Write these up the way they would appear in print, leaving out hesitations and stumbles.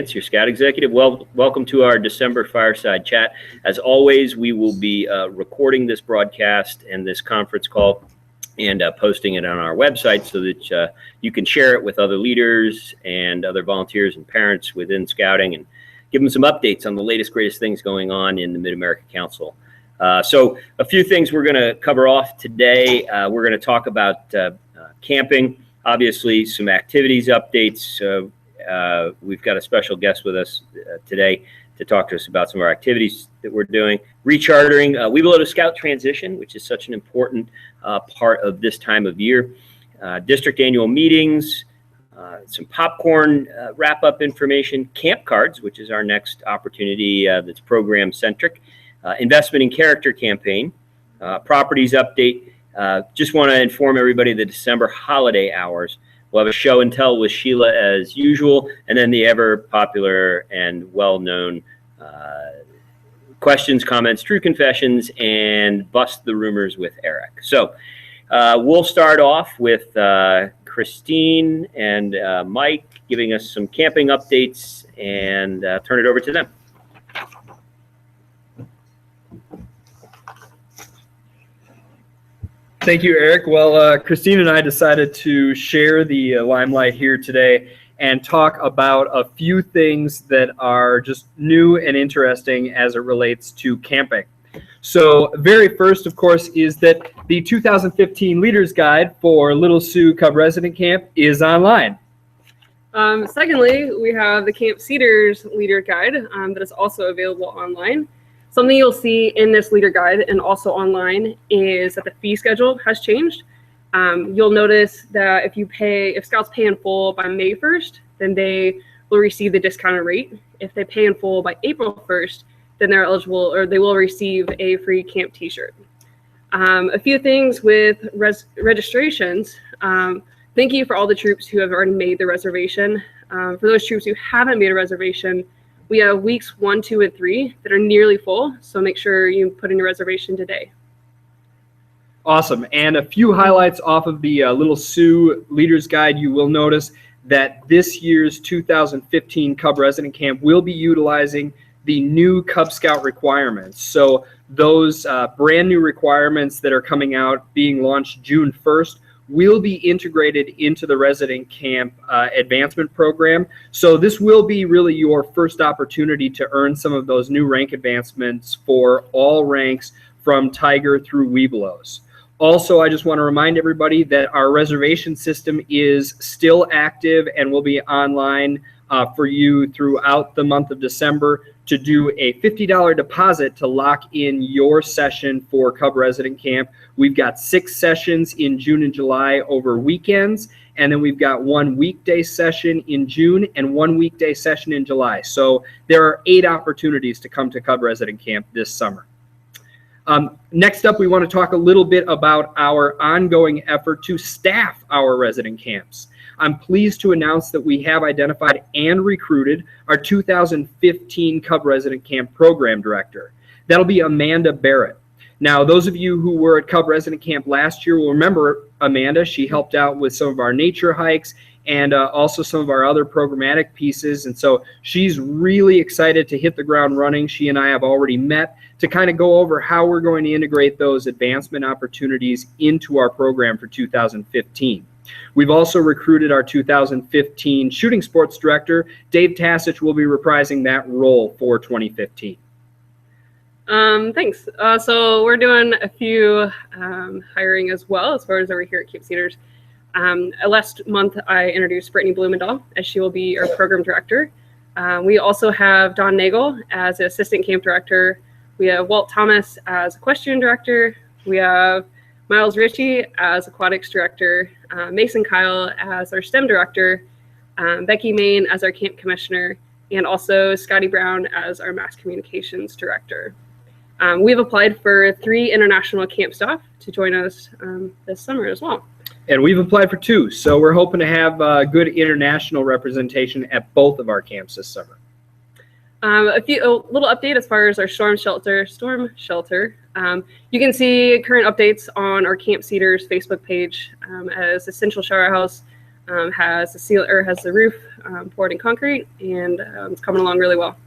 Your Scout Executive. Well, welcome to our December Fireside Chat. As always, we will be recording this broadcast and this conference call and posting it on our website so that you can share it with other leaders and other volunteers and parents within Scouting and give them some updates on the latest, greatest things going on in the Mid-America Council. So a few things we're going to cover off today. We're going to talk about camping, obviously some activities updates. We've got a special guest with us today to talk to us about some of our activities that we're doing. Rechartering, Webelos-to-Scout transition, which is such an important part of this time of year. District annual meetings, some popcorn wrap-up information, camp cards, which is our next opportunity that's program-centric, investment in character campaign, properties update. Just want to inform everybody the December holiday hours. We'll have a show and tell with Sheila as usual, and then the ever popular and well-known questions, comments, true confessions, and bust the rumors with Eric. So we'll start off with Christine and Mike giving us some camping updates and turn it over to them. Thank you, Eric. Well, Christine and I decided to share the limelight here today and talk about a few things that are just new and interesting as it relates to camping. So very first, of course, is that the 2015 Leaders Guide for Little Sioux Cub Resident Camp is online. Secondly, we have the Camp Cedars Leader Guide that is also available online. Something you'll see in this leader guide and also online is that the fee schedule has changed. You'll notice that if Scouts pay in full by May 1st, then they will receive the discounted rate. If they pay in full by April 1st, then they're eligible, or they will receive a free camp t-shirt. A few things with registrations. Thank you for all the troops who have already made the reservation. For those troops who haven't made a reservation, we have weeks 1, 2, and 3 that are nearly full, so make sure you put in your reservation today. Awesome. And a few highlights off of the Little Sioux Leaders Guide. You will notice that this year's 2015 Cub Resident Camp will be utilizing the new Cub Scout requirements. So those brand new requirements that are coming out, being launched June 1st, will be integrated into the resident camp advancement program. So this will be really your first opportunity to earn some of those new rank advancements for all ranks from Tiger through Webelos. Also, I just want to remind everybody that our reservation system is still active and will be online for you throughout the month of December to do a $50 deposit to lock in your session for Cub Resident Camp. We've got 6 sessions in June and July over weekends, and then we've got 1 weekday session in June and 1 weekday session in July. So there are 8 opportunities to come to Cub Resident Camp this summer. Next up, we want to talk a little bit about our ongoing effort to staff our resident camps. I'm pleased to announce that we have identified and recruited our 2015 Cub Resident Camp Program Director. That'll be Amanda Barrett. Now, those of you who were at Cub Resident Camp last year will remember Amanda. She helped out with some of our nature hikes and also some of our other programmatic pieces. And so she's really excited to hit the ground running. She and I have already met to kind of go over how we're going to integrate those advancement opportunities into our program for 2015. We've also recruited our 2015 Shooting Sports Director. Dave Tasich will be reprising that role for 2015. Thanks. So we're doing a few hiring as well as far as over here at Camp Cedars. Last month I introduced Brittany Blumendahl as she will be our program director. We also have Don Nagel as assistant camp director. We have Walt Thomas as equestrian director. We have Miles Ritchie as aquatics director, Mason Kyle as our STEM director, Becky Main as our camp commissioner, and also Scotty Brown as our mass communications director. We've applied for 3 international camp staff to join us this summer as well. And we've applied for 2, so we're hoping to have good international representation at both of our camps this summer. A little update as far as our storm shelter. You can see current updates on our Camp Cedars Facebook page. As Essential Shower House has the roof poured in concrete, and it's coming along really well.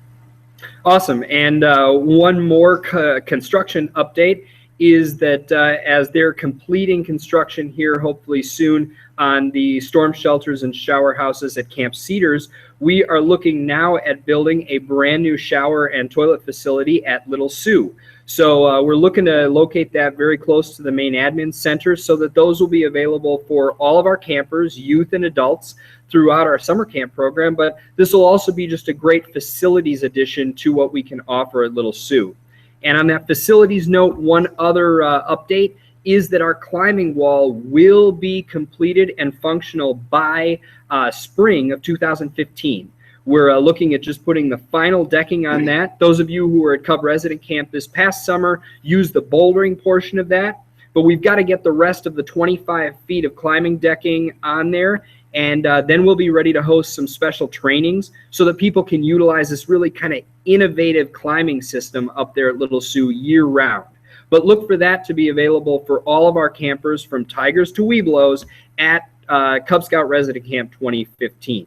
Awesome. And one more construction update is that as they're completing construction here, hopefully soon, on the storm shelters and shower houses at Camp Cedars, we are looking now at building a brand new shower and toilet facility at Little Sioux. So we're looking to locate that very close to the main admin center so that those will be available for all of our campers, youth and adults, throughout our summer camp program. But this will also be just a great facilities addition to what we can offer at Little Sioux. And on that facilities note, one other update is that our climbing wall will be completed and functional by spring of 2015. We're looking at just putting the final decking on that. Those of you who were at Cub Resident Camp this past summer used the bouldering portion of that, but we've got to get the rest of the 25 feet of climbing decking on there, and then we'll be ready to host some special trainings so that people can utilize this really kind of innovative climbing system up there at Little Sioux year-round. But look for that to be available for all of our campers from Tigers to Webelos at Cub Scout Resident Camp 2015.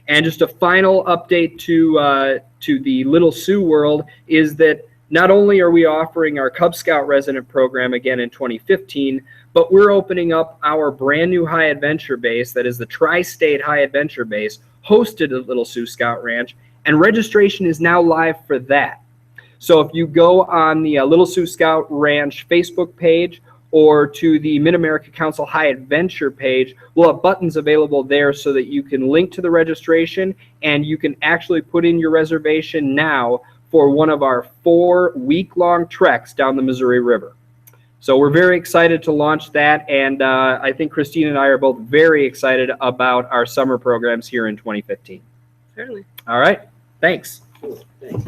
And just a final update to the Little Sioux world is that not only are we offering our Cub Scout resident program again in 2015, but we're opening up our brand new high adventure base, that is the Tri-State High Adventure Base, hosted at Little Sioux Scout Ranch, and registration is now live for that. So if you go on the Little Sioux Scout Ranch Facebook page or to the Mid-America Council High Adventure page, we'll have buttons available there so that you can link to the registration and you can actually put in your reservation now for one of our 4 week-long treks down the Missouri River. So we're very excited to launch that, and I think Christine and I are both very excited about our summer programs here in 2015. Certainly. All right, thanks. Cool, thanks.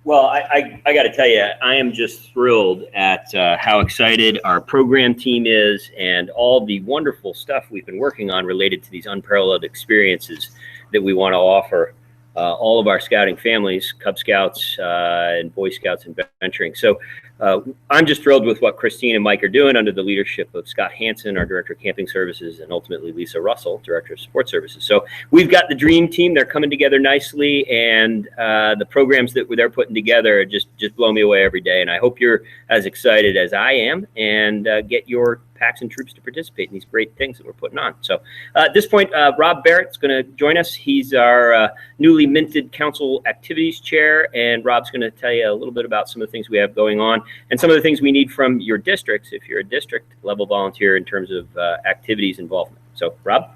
Well, I got to tell you, I am just thrilled at how excited our program team is and all the wonderful stuff we've been working on related to these unparalleled experiences that we want to offer all of our scouting families, Cub Scouts and Boy Scouts and venturing. So I'm just thrilled with what Christine and Mike are doing under the leadership of Scott Hansen, our Director of Camping Services, and ultimately Lisa Russell, Director of Support Services. So we've got the dream team. They're coming together nicely, and the programs that they're putting together just blow me away every day. And I hope you're as excited as I am and get your packs and troops to participate in these great things that we're putting on. So at this point, Rob Barrett's going to join us. He's our newly minted Council Activities Chair, and Rob's going to tell you a little bit about some of the things we have going on and some of the things we need from your districts if you're a district level volunteer in terms of activities involvement. So Rob?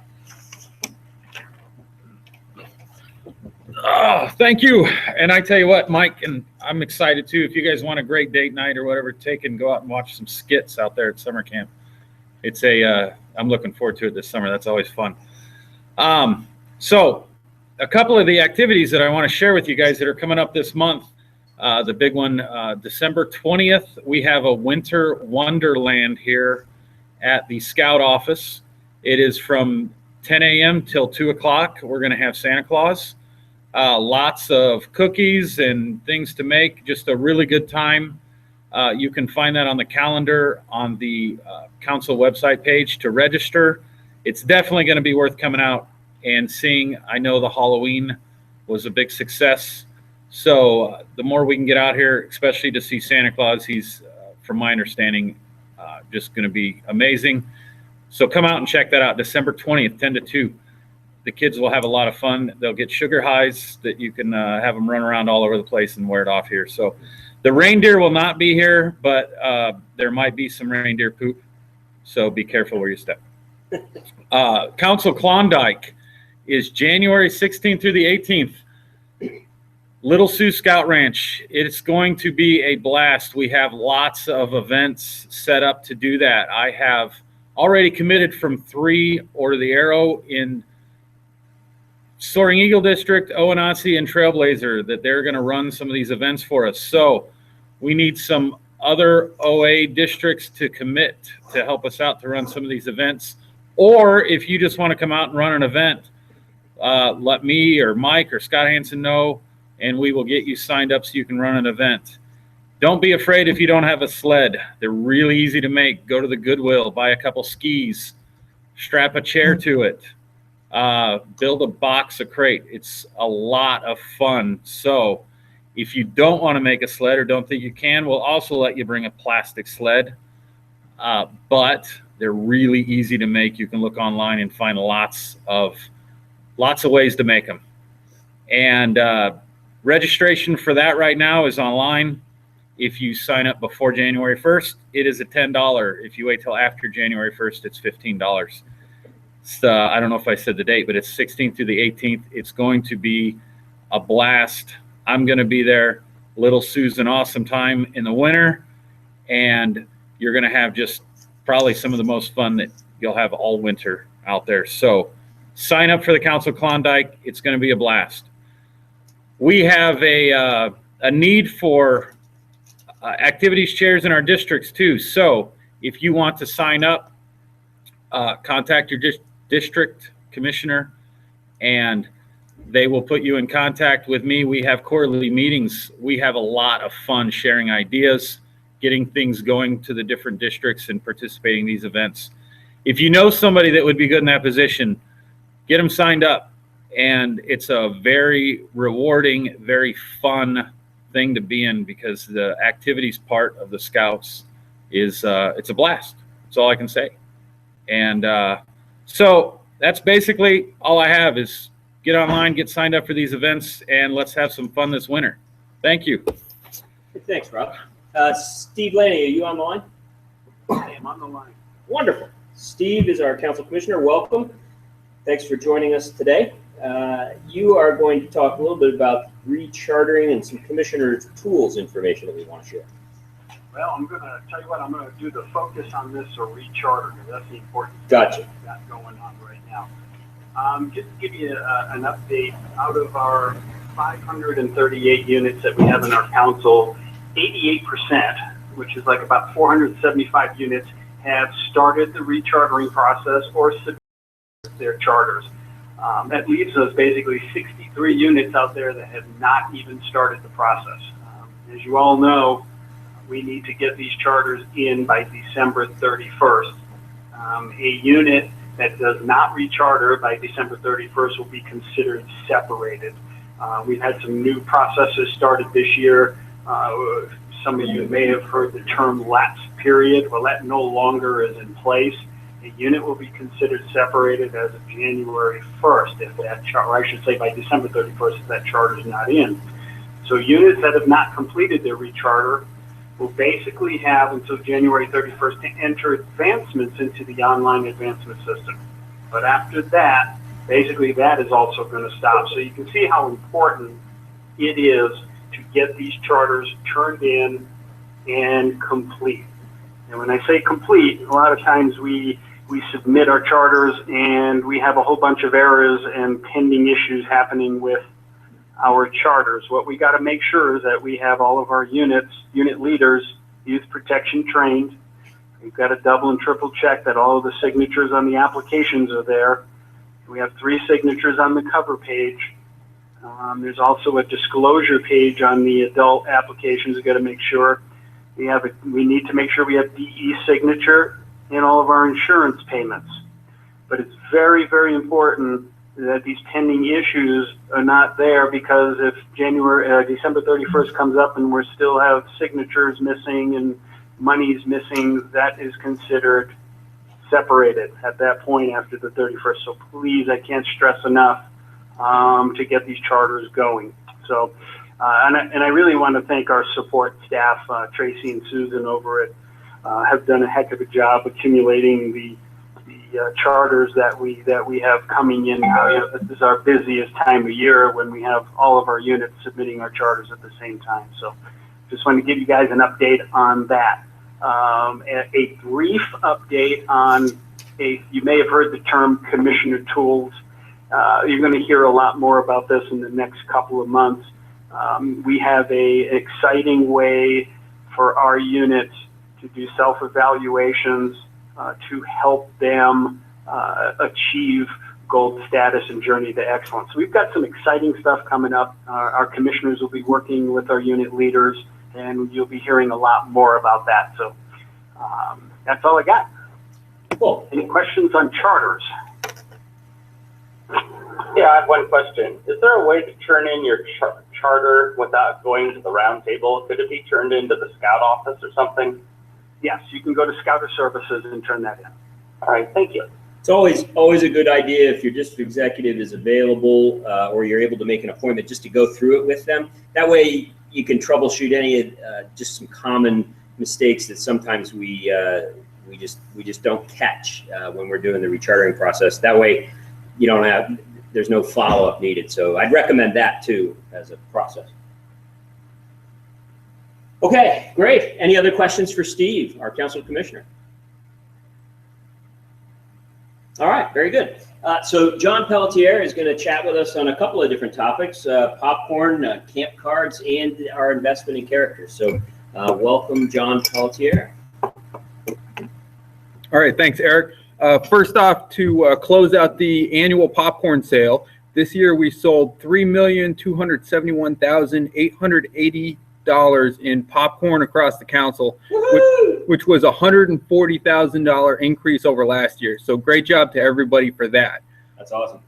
Oh, thank you. And I tell you what, Mike, and I'm excited too. If you guys want a great date night or whatever, take and go out and watch some skits out there at summer camp. It's I'm looking forward to it this summer. That's always fun. So a couple of the activities that I want to share with you guys that are coming up this month. The big one, December 20th, we have a winter wonderland here at the Scout office. It is from 10 a.m. till 2 o'clock. We're going to have Santa Claus. Lots of cookies and things to make. Just a really good time. You can find that on the calendar on the council website page to register. It's definitely going to be worth coming out and seeing. I know the Halloween was a big success. So the more we can get out here, especially to see Santa Claus, he's, from my understanding, just going to be amazing. So come out and check that out. December 20th, 10 to 2. The kids will have a lot of fun. They'll get sugar highs that you can have them run around all over the place and wear it off here. So the reindeer will not be here, but there might be some reindeer poop. So be careful where you step. Council Klondike is January 16th through the 18th. Little Sioux Scout Ranch. It's going to be a blast. We have lots of events set up to do that. I have already committed from 3 Order the Arrow in Soaring Eagle District, Owanasi, and Trailblazer that they're going to run some of these events for us. So we need some other OA districts to commit to help us out to run some of these events. Or if you just want to come out and run an event, let me or Mike or Scott Hansen know, and we will get you signed up so you can run an event. Don't be afraid if you don't have a sled. They're really easy to make. Go to the Goodwill, buy a couple skis, strap a chair to it. build a box, a crate. It's a lot of fun. So if you don't want to make a sled or don't think you can, we'll also let you bring a plastic sled. But they're really easy to make. You can look online and find lots of ways to make them. And registration for that right now is online. If you sign up before January 1st, it is a $10. If you wait till after January 1st, it's $15. So I don't know if I said the date, but it's 16th through the 18th. It's going to be a blast. I'm going to be there. Little Sue's an awesome time in the winter, and you're going to have just probably some of the most fun that you'll have all winter out there. So sign up for the Council Klondike. It's going to be a blast. We have a need for activities chairs in our districts too. So if you want to sign up, contact your district commissioner and they will put you in contact with me. We have quarterly meetings. We have a lot of fun sharing ideas, getting things going to the different districts and participating in these events. If you know somebody that would be good in that position, get them signed up. And it's a very rewarding, very fun thing to be in because the activities part of the Scouts is it's a blast. That's all I can say. And so that's basically all I have is get online, get signed up for these events, and let's have some fun this winter. Thank you. Thanks, Rob. Steve Laney, are you on the line? I am on the line. Wonderful. Steve is our council commissioner. Welcome. Thanks for joining us today. You are going to talk a little bit about rechartering and some commissioner's tools information that we want to share. Well, I'm going to tell you what, I'm going to do the focus on this or recharter because that's the important thing Gotcha. that's going on right now. Just to give you an update, out of our 538 units that we have in our council, 88%, which is like about 475 units, have started the rechartering process or submitted their charters. That leaves us basically 63 units out there that have not even started the process. As you all know, we need to get these charters in by December 31st. A unit that does not recharter by December 31st will be considered separated. We've had some new processes started this year. Some of you may have heard the term lapse period. Well, that no longer is in place. A unit will be considered separated as of January 1st, if that chart, or I should say by December 31st, if that charter is not in. So units that have not completed their recharter will basically have until January 31st to enter advancements into the online advancement system. But after that, basically that is also going to stop. So you can see how important it is to get these charters turned in and complete. And when I say complete, a lot of times we submit our charters and we have a whole bunch of errors and pending issues happening with our charters. What we got to make sure is that we have all of our unit leaders youth protection trained. We've got to double and triple check that all of the signatures on the applications are there. We have 3 signatures on the cover page. There's also a disclosure page on the adult applications. We've got to make sure we need to make sure we have DE signature in all of our insurance payments. But it's very, very important that these pending issues are not there, because if December 31st comes up and we still have signatures missing and money's missing, that is considered separated at that point after the 31st. So please, I can't stress enough to get these charters going. So, and I really want to thank our support staff, Tracy and Susan over it, have done a heck of a job accumulating the charters that we have coming in. This is our busiest time of year when we have all of our units submitting our charters at the same time. So just wanted to give you guys an update on that. A brief update on you may have heard the term commissioner tools. You're going to hear a lot more about this in the next couple of months. We have an exciting way for our units to do self-evaluations to help them achieve gold status and journey to excellence. So we've got some exciting stuff coming up. Our commissioners will be working with our unit leaders, and you'll be hearing a lot more about that. So that's all I got. Cool. Any questions on charters? Yeah, I have one question. Is there a way to turn in your charter without going to the round table? Could it be turned into the Scout office or something? Yes, you can go to Scouter Services and turn that in. All right, thank you. It's always a good idea if your district executive is available or you're able to make an appointment just to go through it with them. That way you can troubleshoot any just some common mistakes that sometimes we just don't catch when we're doing the rechartering process. That way you don't have, there's no follow-up needed. So I'd recommend that too as a process. Okay, great. Any other questions for Steve, our council commissioner? All right, very good. So John Pelletier is going to chat with us on a couple of different topics, popcorn, camp cards, and our investment in characters. So welcome, John Pelletier. All right, thanks, Eric. First off, to close out the annual popcorn sale, this year we sold $3,271,880 in popcorn across the council, which was a $140,000 increase over last year. So great job to everybody for that. That's awesome.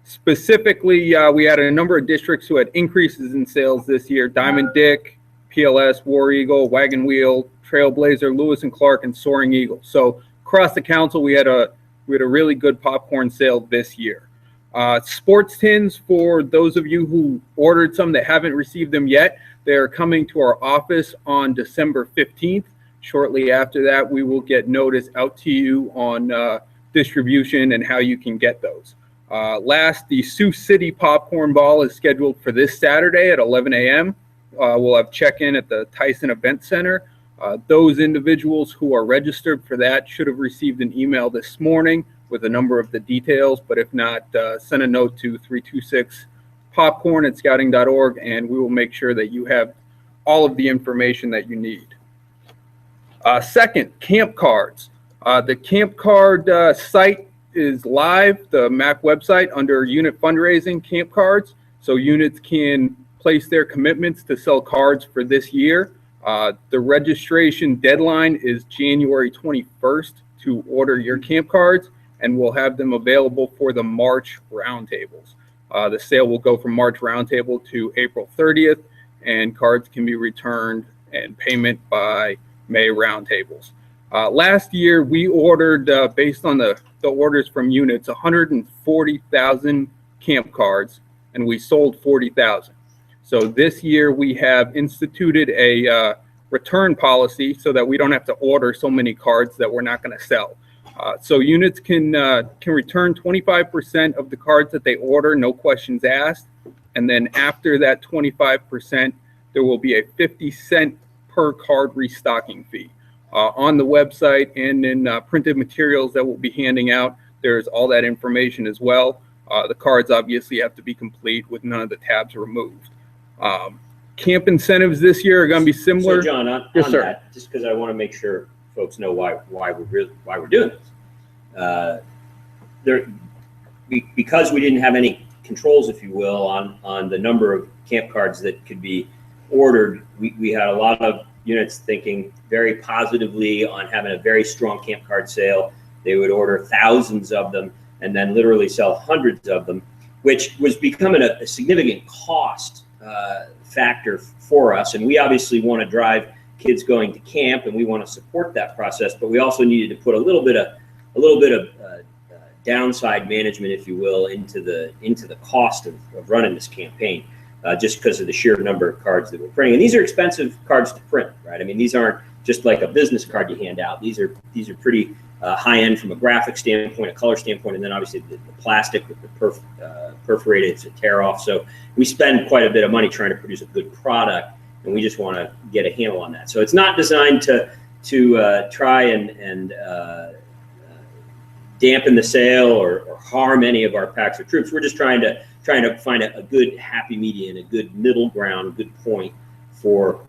Specifically, we had a number of districts who had increases in sales this year: Diamond Dick, PLS, War Eagle, Wagon Wheel, Trailblazer, Lewis and Clark, and Soaring Eagle. So across the council, we had a really good popcorn sale this year. Sports tins, for those of you who ordered some that haven't received them yet, they're coming to our office on December 15th. Shortly after that, we will get notice out to you on distribution and how you can get those. Last, the Sioux City Popcorn Ball is scheduled for this Saturday at 11 a.m. We'll have check-in at the Tyson Event Center. Those individuals who are registered for that should have received an email this morning with a number of the details, but if not, send a note to 326popcorn@scouting.org, and we will make sure that you have all of the information that you need. Second, camp cards. The camp card site is live, the MAC website, under unit fundraising camp cards, so units can place their commitments to sell cards for this year. The registration deadline is January 21st to order your camp cards, and we'll have them available for the March roundtables. The sale will go from March roundtable to April 30th, and cards can be returned and payment by May roundtables. Last year, we ordered, based on the orders from units, 140,000 camp cards, and we sold 40,000. So this year, we have instituted a return policy so that we don't have to order so many cards that we're not going to sell. So units can return 25% of the cards that they order, no questions asked. And then after that 25%, there will be a 50-cent per card restocking fee. On the website and in printed materials that we'll be handing out, there's all that information as well. The cards obviously have to be complete with none of the tabs removed. Camp incentives this year are going to be similar. So John, on that, just because I want to make sure folks know why we're doing this. Because we didn't have any controls, if you will, on the number of camp cards that could be ordered, we had a lot of units thinking very positively on having a very strong camp card sale. They would order thousands of them and then literally sell hundreds of them, which was becoming a significant cost factor for us. And we obviously want to drive kids going to camp, and we want to support that process, but we also needed to put a little bit of downside management, if you will, into the cost of running this campaign, just because of the sheer number of cards that we're printing. And these are expensive cards to print, right? I mean, these aren't just like a business card you hand out. These are pretty high end from a graphic standpoint, a color standpoint, and then obviously the plastic with the perforated to tear off. So we spend quite a bit of money trying to produce a good product, and we just want to get a handle on that. So it's not designed to try and dampen the sale or harm any of our packs or troops. We're just trying to find a good happy median, a good middle ground, a good point for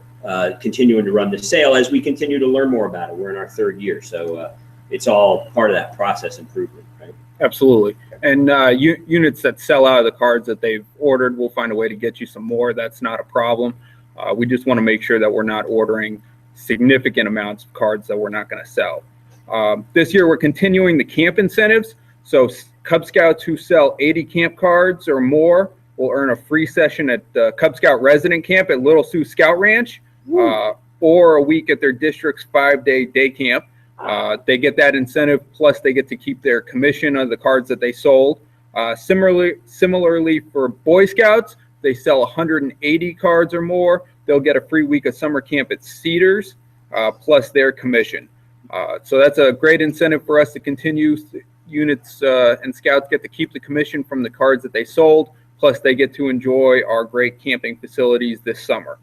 continuing to run the sale as we continue to learn more about it. We're in our third year, so it's all part of that process improvement, right? Absolutely. And units that sell out of the cards that they've ordered, we'll find a way to get you some more. That's not a problem. We just want to make sure that we're not ordering significant amounts of cards that we're not going to sell. This year, we're continuing the camp incentives. So Cub Scouts who sell 80 camp cards or more will earn a free session at Cub Scout Resident Camp at Little Sioux Scout Ranch, or a week at their district's 5-day day camp. They get that incentive, plus they get to keep their commission on the cards that they sold. Similarly for Boy Scouts, they sell 180 cards or more. They'll get a free week of summer camp at Cedars, plus their commission. So that's a great incentive for us to continue. Units and Scouts get to keep the commission from the cards that they sold, plus they get to enjoy our great camping facilities this summer.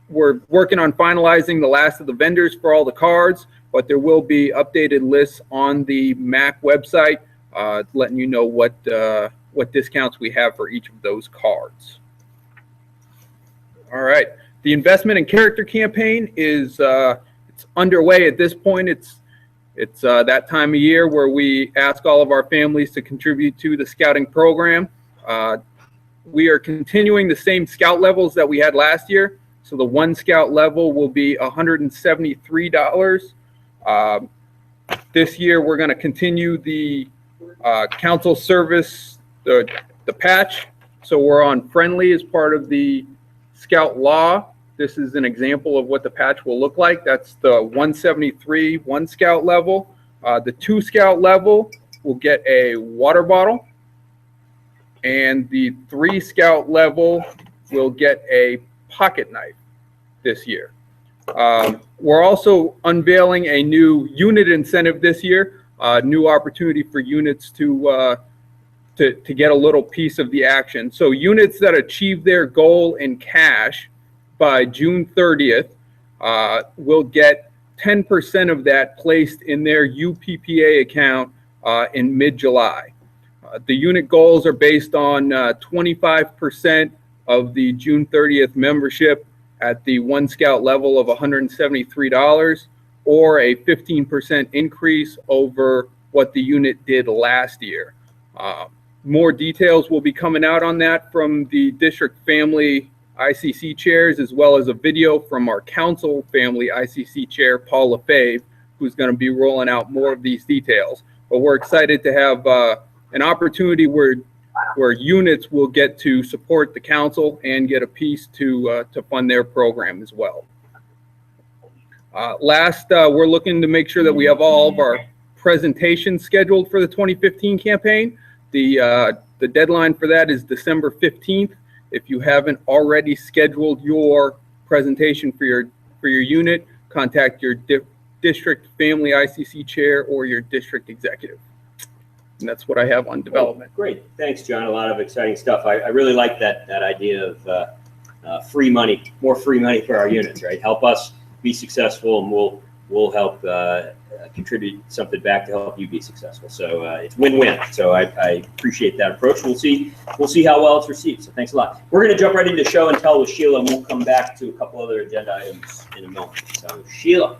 We're working on finalizing the last of the vendors for all the cards, but there will be updated lists on the MAC website, letting you know what discounts we have for each of those cards. All right, the investment and character campaign is it's underway at this point. It's that time of year where we ask all of our families to contribute to the scouting program. We are continuing the same scout levels that we had last year. So the 1 scout level will be $173. This year we're going to continue the council service, the patch. So we're on friendly as part of the scout law. This is an example of what the patch will look like. That's the 173 1 scout level. The 2 scout level will get a water bottle, and the 3 scout level will get a pocket knife this year. We're also unveiling a new unit incentive this year, a new opportunity for units to get a little piece of the action. So units that achieve their goal in cash by June 30th will get 10% of that placed in their UPPA account in mid-July. The unit goals are based on 25% of the June 30th membership at the 1 scout level of $173, or a 15% increase over what the unit did last year. More details will be coming out on that from the district family ICC chairs, as well as a video from our council family ICC chair, Paul LaFave, who's going to be rolling out more of these details. But we're excited to have an opportunity where units will get to support the council and get a piece to fund their program as well. Last, we're looking to make sure that we have all of our presentations scheduled for the 2015 campaign. The deadline for that is December 15th. If you haven't already scheduled your presentation for your unit, contact your district family ICC chair or your district executive. And that's what I have on development. Great. Thanks, John. A lot of exciting stuff. I really like that idea of free money, more free money for our units, right? Help us be successful, and we'll help contribute something back to help you be successful. So it's win-win. So I appreciate that approach. We'll see how well it's received. So thanks a lot. We're going to jump right into show and tell with Sheila, and we'll come back to a couple other agenda items in a moment. So Sheila.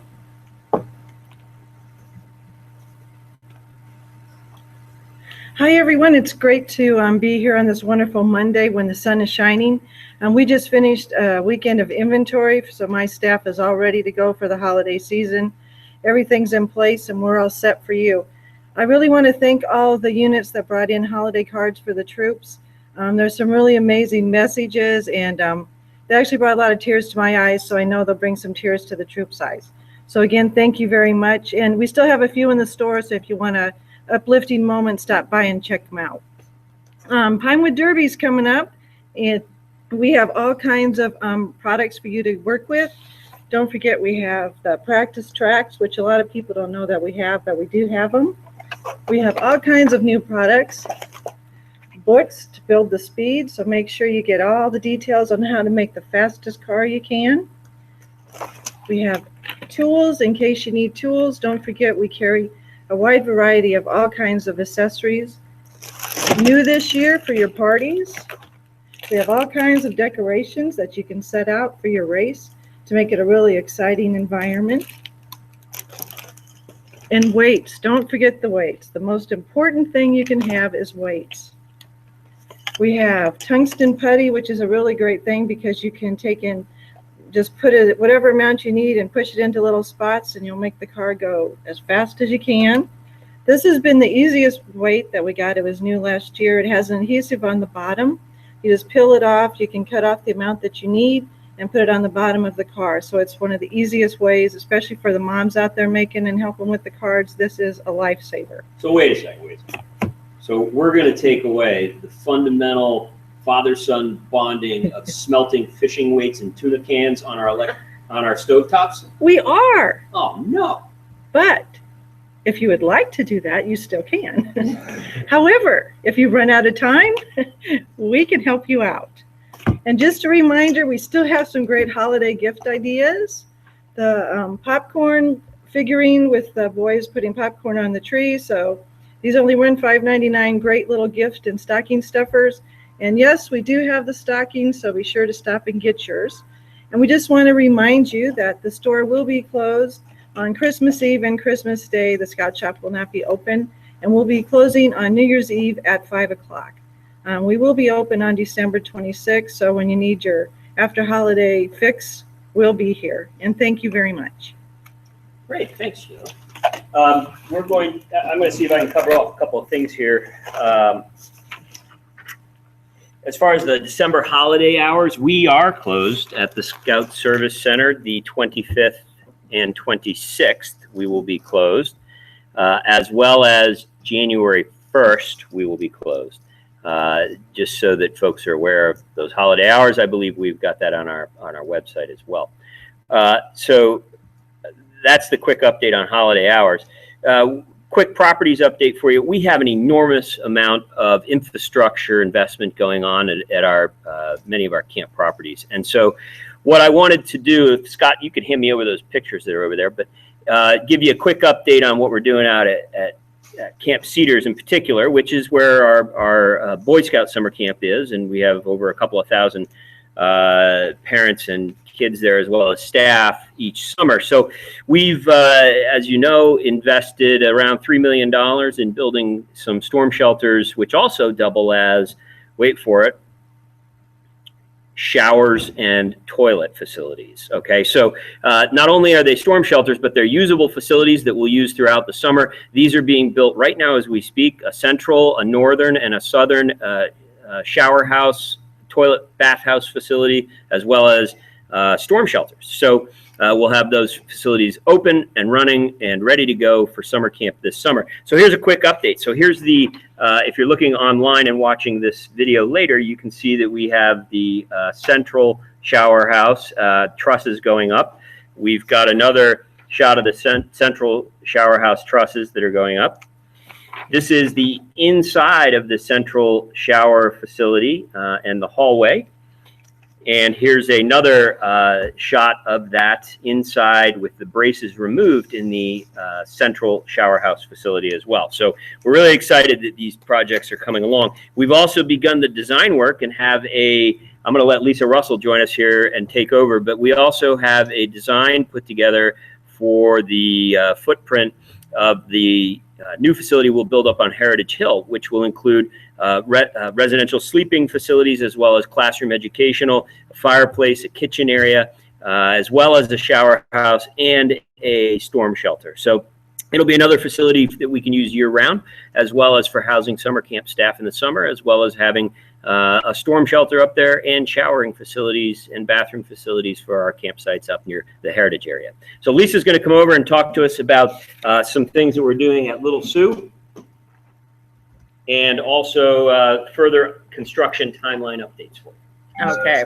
Hi, everyone. It's great to be here on this wonderful Monday when the sun is shining. We just finished a weekend of inventory, so my staff is all ready to go for the holiday season. Everything's in place, and we're all set for you. I really want to thank all the units that brought in holiday cards for the troops. There's some really amazing messages, and they actually brought a lot of tears to my eyes, so I know they'll bring some tears to the troops' eyes. So again, thank you very much. And we still have a few in the store, so if you want a uplifting moment, stop by and check them out. Pinewood Derby's coming up, and we have all kinds of products for you to work with. Don't forget, we have the practice tracks, which a lot of people don't know that we have, but we do have them. We have all kinds of new products, books to build the speed, so make sure you get all the details on how to make the fastest car you can. We have tools in case you need tools. Don't forget, we carry a wide variety of all kinds of accessories. New this year for your parties, we have all kinds of decorations that you can set out for your race to make it a really exciting environment. And weights, don't forget the weights. The most important thing you can have is weights. We have tungsten putty, which is a really great thing because you can take in, just put it whatever amount you need and push it into little spots, and you'll make the car go as fast as you can. This has been the easiest weight that we got. It was new last year. It has an adhesive on the bottom. You just peel it off. You can cut off the amount that you need and put it on the bottom of the car. So it's one of the easiest ways, especially for the moms out there making and helping with the cards. This is a lifesaver. So wait a second. So we're going to take away the fundamental father-son bonding of smelting fishing weights and tuna cans on our stovetops? We are, Oh, no. but if you would like to do that, you still can. However, if you run out of time, we can help you out. And just a reminder, we still have some great holiday gift ideas. The popcorn figurine with the boys putting popcorn on the tree. So these only run $5.99, great little gift and stocking stuffers. And yes, we do have the stockings, so be sure to stop and get yours. And we just want to remind you that the store will be closed on Christmas Eve and Christmas Day. The Scout Shop will not be open, and we'll be closing on New Year's Eve at 5 o'clock. We will be open on December 26th, so when you need your after holiday fix, we'll be here. And thank you very much. Great, thanks, Sheila. I'm going to see if I can cover off a couple of things here. As far as the December holiday hours, we are closed at the Scout Service Center the 25th and 26th. We will be closed, as well as January 1st, we will be closed. Just so that folks are aware of those holiday hours. I believe we've got that on our website as well. So that's the quick update on holiday hours. Quick properties update for you. We have an enormous amount of infrastructure investment going on at our many of our camp properties. And so what I wanted to do, Scott, you could hand me over those pictures that are over there, but give you a quick update on what we're doing out at Camp Cedars in particular, which is where our Boy Scout summer camp is, and we have over a couple of thousand parents and kids there, as well as staff each summer. So we've, as you know, invested around $3 million in building some storm shelters, which also double as, wait for it, showers and toilet facilities. Okay, so not only are they storm shelters, but they're usable facilities that we'll use throughout the summer. These are being built right now as we speak: a central, a northern, and a southern shower house, toilet, bathhouse facility, as well as storm shelters. So we'll have those facilities open and running and ready to go for summer camp this summer. So here's a quick update. So here's the, if you're looking online and watching this video later, you can see that we have the central shower house trusses going up. We've got another shot of the central shower house trusses that are going up. This is the inside of the central shower facility and the hallway. And here's another shot of that inside with the braces removed in the central shower house facility as well. So we're really excited that these projects are coming along. We've also begun the design work and have I'm going to let Lisa Russell join us here and take over, but we also have a design put together for the footprint of the new facility we'll build up on Heritage Hill, which will include residential sleeping facilities, as well as classroom educational, a fireplace, a kitchen area, as well as a shower house and a storm shelter. So it'll be another facility that we can use year round, as well as for housing summer camp staff in the summer, as well as having a storm shelter up there and showering facilities and bathroom facilities for our campsites up near the Heritage area. So Lisa's going to come over and talk to us about some things that we're doing at Little Sioux, and also further construction timeline updates for you. Okay.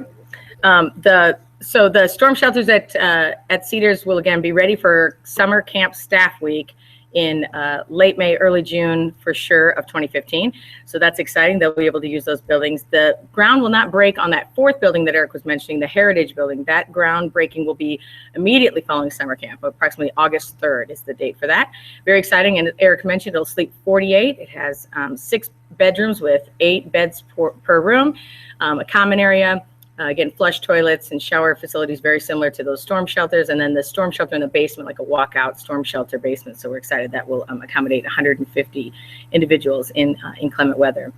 So the storm shelters at Cedars will again be ready for summer camp staff week in late May, early June for sure of 2015. So that's exciting. They'll be able to use those buildings. The ground will not break on that fourth building that Eric was mentioning, the Heritage building. That ground breaking will be immediately following summer camp. Approximately August 3rd is the date for that. Very exciting. And Eric mentioned it'll sleep 48. It has 6 bedrooms with 8 beds per room, a common area. Again, flush toilets and shower facilities very similar to those storm shelters. And then the storm shelter in the basement, like a walkout storm shelter basement. So we're excited that will accommodate 150 individuals in inclement weather.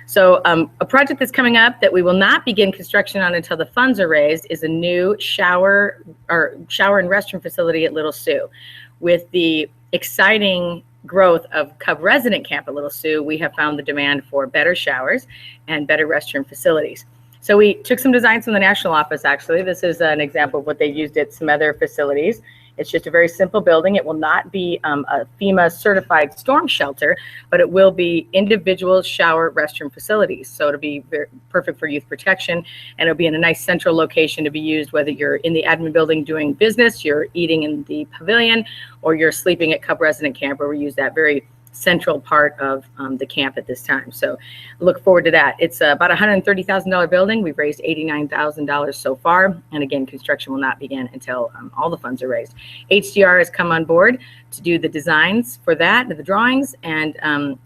So a project that's coming up that we will not begin construction on until the funds are raised is a new shower and restroom facility at Little Sioux. With the exciting growth of Cub resident camp at Little Sioux, we have found the demand for better showers and better restroom facilities. So we took some designs from the national office, actually. This is an example of what they've used at some other facilities. It's just a very simple building. It will not be a FEMA certified storm shelter, but it will be individual shower restroom facilities. So it'll be very perfect for youth protection, and it'll be in a nice central location to be used, whether you're in the admin building doing business, you're eating in the pavilion, or you're sleeping at Cub resident camp, where we use that very central part of the camp at this time. So look forward to that. It's about $130,000 building. We've raised $89,000 so far. And again, construction will not begin until all the funds are raised. HDR has come on board to do the designs for that, the drawings. And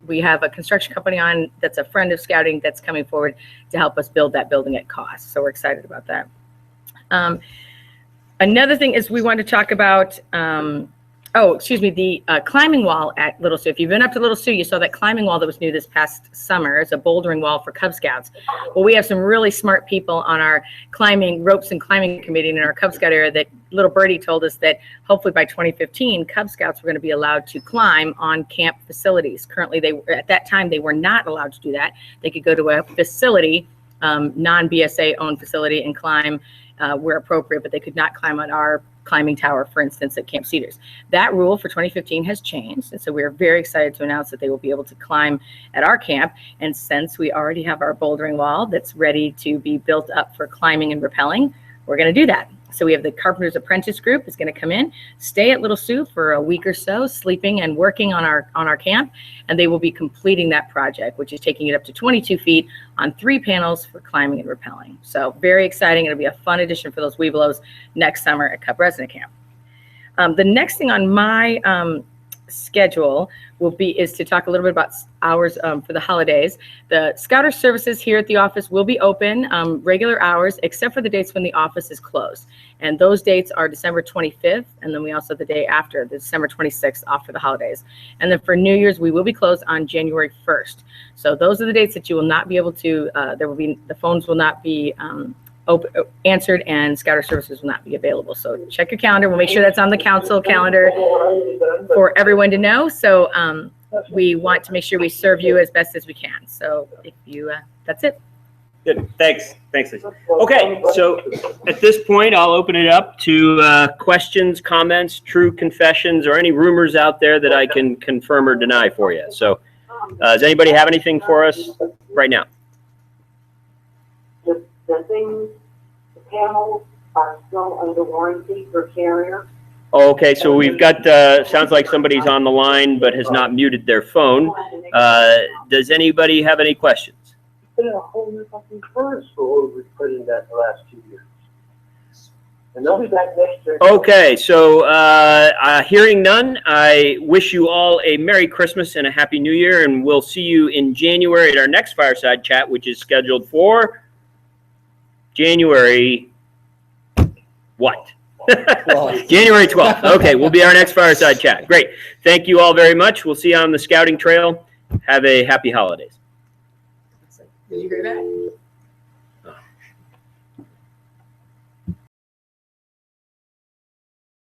we have a construction company on that's a friend of scouting that's coming forward to help us build that building at cost. So we're excited about that. Another thing is we want to talk about the climbing wall at Little Sioux. If you've been up to Little Sioux, you saw that climbing wall that was new this past summer. It's a bouldering wall for Cub Scouts. Well, we have some really smart people on our climbing ropes and climbing committee in our Cub Scout area that little birdie told us that hopefully by 2015, Cub Scouts were going to be allowed to climb on camp facilities. Currently, at that time, they were not allowed to do that. They could go to a facility, non-BSA owned facility, and climb where appropriate, but they could not climb on our climbing tower, for instance, at Camp Cedars. That rule for 2015 has changed, and so we're very excited to announce that they will be able to climb at our camp. And since we already have our bouldering wall that's ready to be built up for climbing and rappelling, we're going to do that. So we have the Carpenter's Apprentice group is going to come in, stay at Little Sioux for a week or so, sleeping and working on our camp, and they will be completing that project, which is taking it up to 22 feet on 3 panels for climbing and rappelling. So very exciting. It'll be a fun addition for those Webelos next summer at Cub Resident Camp. The next thing on my schedule is to talk a little bit about hours for the holidays. The Scouter services here at the office will be open regular hours, except for the dates when the office is closed. And those dates are December 25th, and then we also have the day after, December 26th, off for the holidays. And then for New Year's, we will be closed on January 1st. So those are the dates that you will not be able to, the phones will not be answered, and Scouter services will not be available. So check your calendar. We'll make sure that's on the council calendar for everyone to know. So we want to make sure we serve you as best as we can. So if you, that's it. Good. Thanks, Lisa. Okay, so at this point, I'll open it up to questions, comments, true confessions, or any rumors out there that I can confirm or deny for you. So does anybody have anything for us right now? The panels are still under warranty for carrier. Okay, so we've got, sounds like somebody's on the line but has not muted their phone. Does anybody have any questions? It's been a whole new fucking furnace for what we've put in that the last 2 years. And they'll be back next year. Okay, so hearing none, I wish you all a Merry Christmas and a Happy New Year, and we'll see you in January at our next Fireside Chat, which is scheduled for January what? January 12th. Okay, will be our next Fireside Chat. Great. Thank you all very much. We'll see you on the scouting trail. Have a happy holidays. Did you hear that?